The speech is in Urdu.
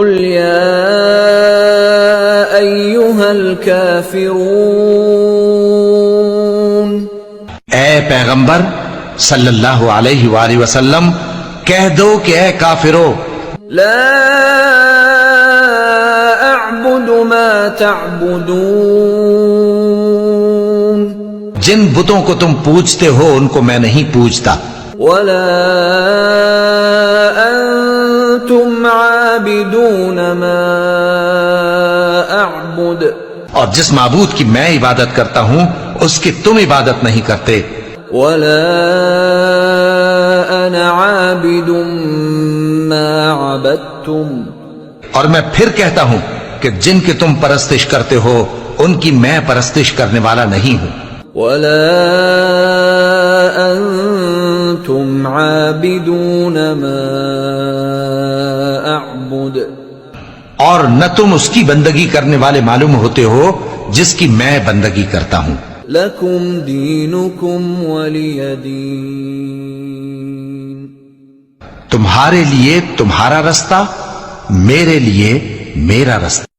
قل يا أيها الكافرون، اے پیغمبر صلی اللہ علیہ وآلہ وسلم کہہ دو کہ اے کافرو، لا أعبد ما تعبدون، جن بتوں کو تم پوجتے ہو ان کو میں نہیں پوجتا، ولا أنتم عابدون ما أعبد، اور جس معبود کی میں عبادت کرتا ہوں اس کی تم عبادت نہیں کرتے، ولا أنا عابد ما عبدتم، اور میں پھر کہتا ہوں کہ جن کی تم پرستش کرتے ہو ان کی میں پرستش کرنے والا نہیں ہوں، ولا أنتم عابدون ما أعبد، اور نہ تم اس کی بندگی کرنے والے معلوم ہوتے ہو جس کی میں بندگی کرتا ہوں۔ لکم دینکم ولی دین، تمہارے لیے تمہارا رستہ، میرے لیے میرا رستہ۔